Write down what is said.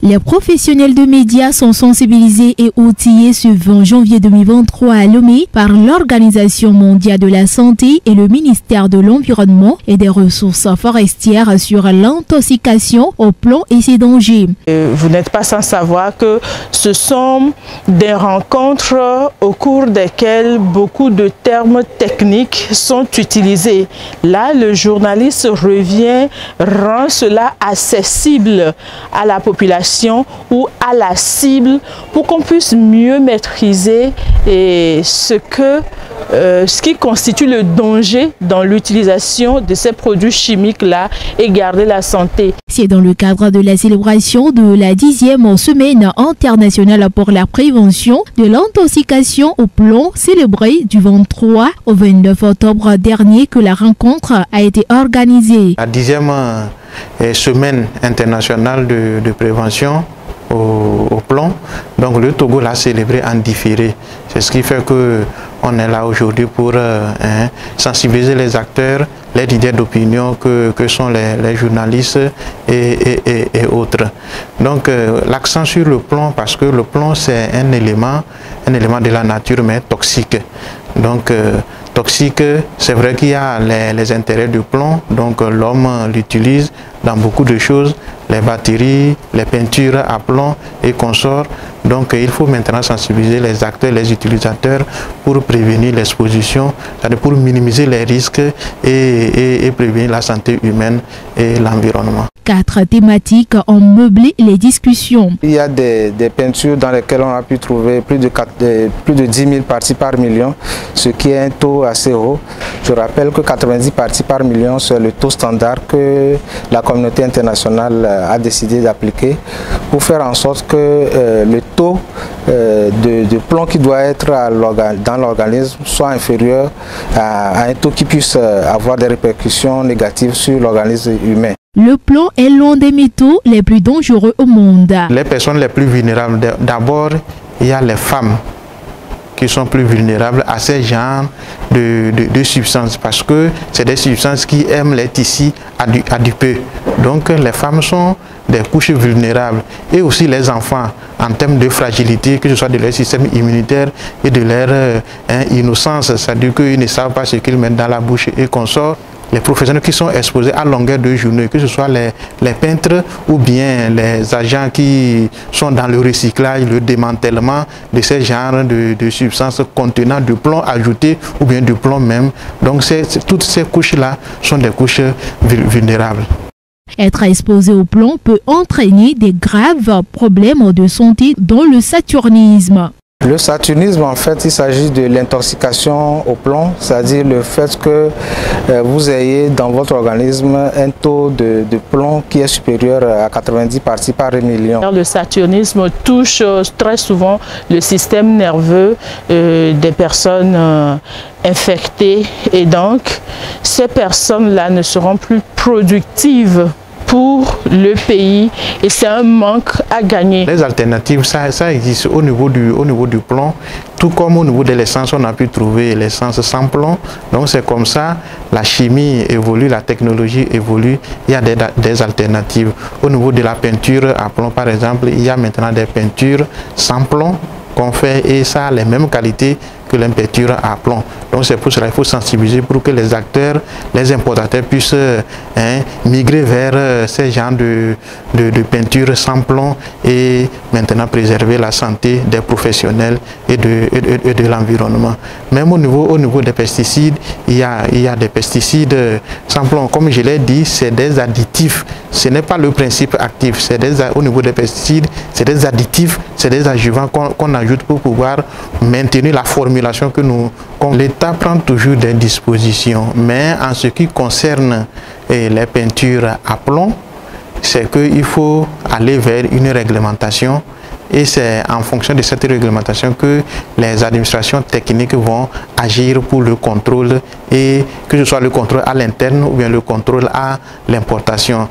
Les professionnels de médias sont sensibilisés et outillés ce 20 janvier 2023 à Lomé par l'Organisation mondiale de la santé et le ministère de l'Environnement et des Ressources forestières sur l'intoxication au plomb et ses dangers. Vous n'êtes pas sans savoir que ce sont des rencontres au cours desquelles beaucoup de termes techniques sont utilisés. Là, le journaliste rend cela accessible à la population ou à la cible pour qu'on puisse mieux maîtriser ce qui constitue le danger dans l'utilisation de ces produits chimiques-là et garder la santé. C'est dans le cadre de la célébration de la 10e semaine internationale pour la prévention de l'intoxication au plomb célébrée du 23 au 29 octobre dernier que la rencontre a été organisée. La 10e semaine internationale de prévention au plomb, donc le Togo l'a célébré en différé. C'est ce qui fait qu'on est là aujourd'hui pour sensibiliser les acteurs, les leaders d'opinion que sont les journalistes et autres. Donc l'accent sur le plomb, parce que le plomb c'est un élément de la nature mais toxique. Donc toxique, c'est vrai qu'il y a les intérêts du plomb, donc l'homme l'utilise dans beaucoup de choses, les batteries, les peintures à plomb et consorts. Donc il faut maintenant sensibiliser les acteurs, les utilisateurs pour prévenir l'exposition, c'est-à-dire pour minimiser les risques et prévenir la santé humaine et l'environnement. 4 thématiques ont meublé les discussions. Il y a des peintures dans lesquelles on a pu trouver plus de 10 000 parties par million, ce qui est un taux assez haut. Je rappelle que 90 parties par million, c'est le taux standard que la communauté internationale a décidé d'appliquer pour faire en sorte que le taux de plomb qui doit être dans l'organisme soit inférieur à un taux qui puisse avoir des répercussions négatives sur l'organisme humain. Le plomb est l'un des métaux les plus dangereux au monde. Les personnes les plus vulnérables, d'abord, il y a les femmes qui sont plus vulnérables à ces genres de substances parce que c'est des substances qui aiment les tissus adipeux. Donc les femmes sont des couches vulnérables et aussi les enfants en termes de fragilité, que ce soit de leur système immunitaire et de leur innocence, c'est-à-dire qu'ils ne savent pas ce qu'ils mettent dans la bouche et qu'on sort. Les professionnels qui sont exposés à longueur de journée, que ce soit les peintres ou bien les agents qui sont dans le recyclage, le démantèlement de ces genres de substances contenant du plomb ajouté ou bien du plomb même. Donc toutes ces couches-là sont des couches vulnérables. Être exposé au plomb peut entraîner des graves problèmes de santé dont le saturnisme. Le saturnisme, en fait, il s'agit de l'intoxication au plomb, c'est-à-dire le fait que vous ayez dans votre organisme un taux de plomb qui est supérieur à 90 parties par million. Le saturnisme touche très souvent le système nerveux des personnes infectées et donc ces personnes-là ne seront plus productives pour le pays et c'est un manque à gagner. Les alternatives, ça existe au niveau du plomb, tout comme au niveau de l'essence, on a pu trouver l'essence sans plomb. Donc c'est comme ça, la chimie évolue, la technologie évolue, il y a des alternatives. Au niveau de la peinture à plomb par exemple, il y a maintenant des peintures sans plomb qu'on fait et ça a les mêmes qualités que les peintures à plomb. Donc c'est pour cela qu'il faut sensibiliser pour que les acteurs, les importateurs puissent migrer vers ces genres de peinture sans plomb et maintenant préserver la santé des professionnels et de l'environnement. Même au niveau des pesticides, il y a des pesticides sans plomb. Comme je l'ai dit, c'est des additifs. Ce n'est pas le principe actif. Au niveau des pesticides, c'est des additifs, c'est des adjuvants qu'on ajoute pour pouvoir maintenir la formulation que l'État prend toujours des dispositions, mais en ce qui concerne les peintures à plomb, c'est qu'il faut aller vers une réglementation et c'est en fonction de cette réglementation que les administrations techniques vont agir pour le contrôle et que ce soit le contrôle à l'interne ou bien le contrôle à l'importation.